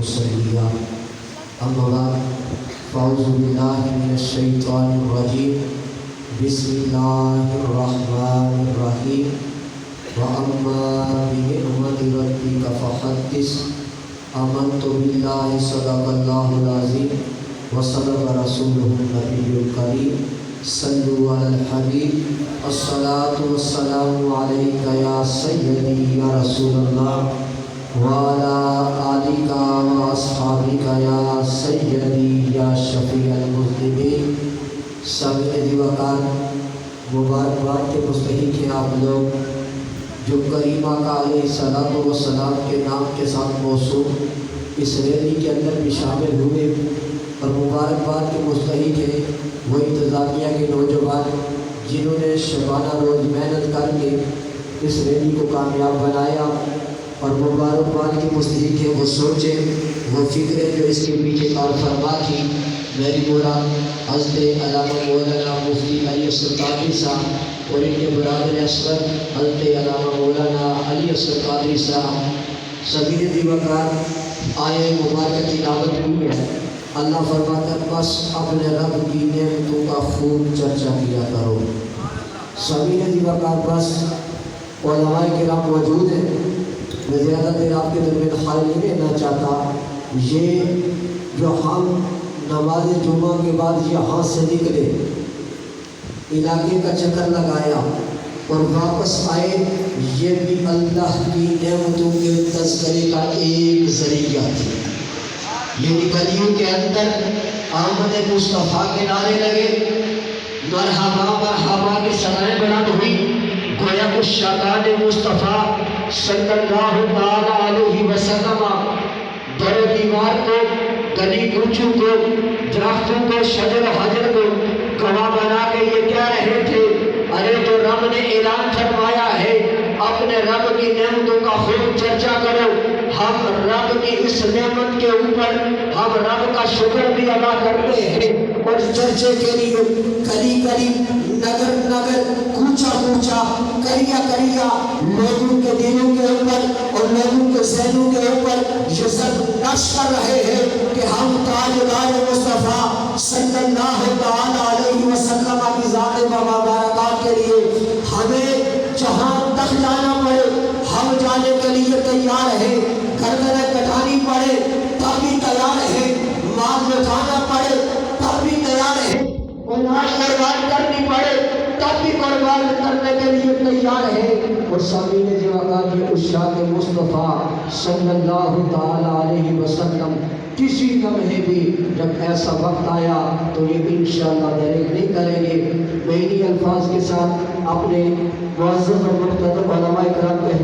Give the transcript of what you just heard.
مصليا أما بعد فأعوذ بالله من الشيطان الرجيم بسم الله الرحمن الرحيم وأما بنعمة ربك فحدث آمنت بالله صدق الله العظيم وصدق رسوله النبي الكريم صلوا على الحبيب الصلاة والسلام عليك يا سيدي يا رسول الله وعلى آلك وأصحابك يا سيدي يا شفيع المذنبين سامعین وقار مبارکباد کے مستحق ہیں آپ لوگ جو کریمہ کا علیہ الصلوۃ والسلام کے نام کے ساتھ موصوف اس ریلی کے اندر بھی شامل ہوئے، اور مبارکباد کے مستحق ہیں وہ انتظامیہ کے نوجوان جنہوں نے شبانہ روز محنت کر کے اس ریلی کو کامیاب بنایا، اور مبارکباد کے مستحق ہیں وہ سوچیں وہ فکریں جو اس کے پیچھے کار فرما تھی۔ میری مراد حضرت علامہ مولانا مفتی علی اصغر قادری صاحب اور ان کے برادر اصغر حضرت علامہ مولانا علی اصغر قادری صاحب سبھی نے وقار آئے مبارکہ تلاوت کی ہے۔ اللہ فرماتا ہے بس اپنے رب کی نعمتوں کا خوب چرچا کیا کرو۔ سبھی نے وقار بس علماء کرام موجود ہیں، میں زیادہ دیر آپ کے درمیان خالی نہیں رہنا چاہتا۔ یہ جو ہم نماز جمعہ کے بعد یہاں سے نکلے، علاقے کا چکر لگایا اور واپس آئے، یہ بھی اللہ کی نعمتوں کے تذکرے کا ایک ذریعہ تھی۔ یہ گلیوں کے اندر آمد مصطفیٰ کے نعرے لگے، مرحبا مرحبا کی سنائیں بلند ہوئی، گویا کچھ شاکان مصطفیٰ صلی اللہ علیہ وسلم در و دیوار کو، گلی کوچوں کو، درختوں کو، شجر و حجر کو گواہ بنا کے یہ کہہ رہے تھے، ارے تو رب نے اعلان فرمایا ہے اپنے رب کی نعمتوں کا خوب چرچا کرو۔ ہم رب کی اس نعمت کے اوپر ہم رب کا شکر بھی ادا کرتے ہیں، اور چرچے کے لیے گلی گلی، نگر نگر، کوچا کوچا، کریا کریا لوگوں کے دلوں کے اوپر اور لوگوں کے ذہنوں کے اوپر یہ سب نقش کر رہے ہیں کہ ہم تاجدار مصطفیٰ صلی اللہ علیہ وسلم کی ذات مبارکات کے لیے ہمیں جہاں تک جانا پڑے ہم جانے کے لیے تیار ہیں، گردنیں کٹانی پڑے تب بھی تیار ہیں، مال لٹانا پڑے تب بھی تیار ہیں، اولاد قربان کرنی پڑے تب بھی قربان کرنے کے لیے تیار ہے۔ اور سامعین جوان یہ عشاق مصطفیٰ صلی اللہ علیہ وسلم کسی لمحے بھی جب ایسا وقت آیا تو یہ انشاءاللہ دریک نہیں کریں گے۔ میں انہی الفاظ کے ساتھ اپنے معزز اور محترم علماء کرام کے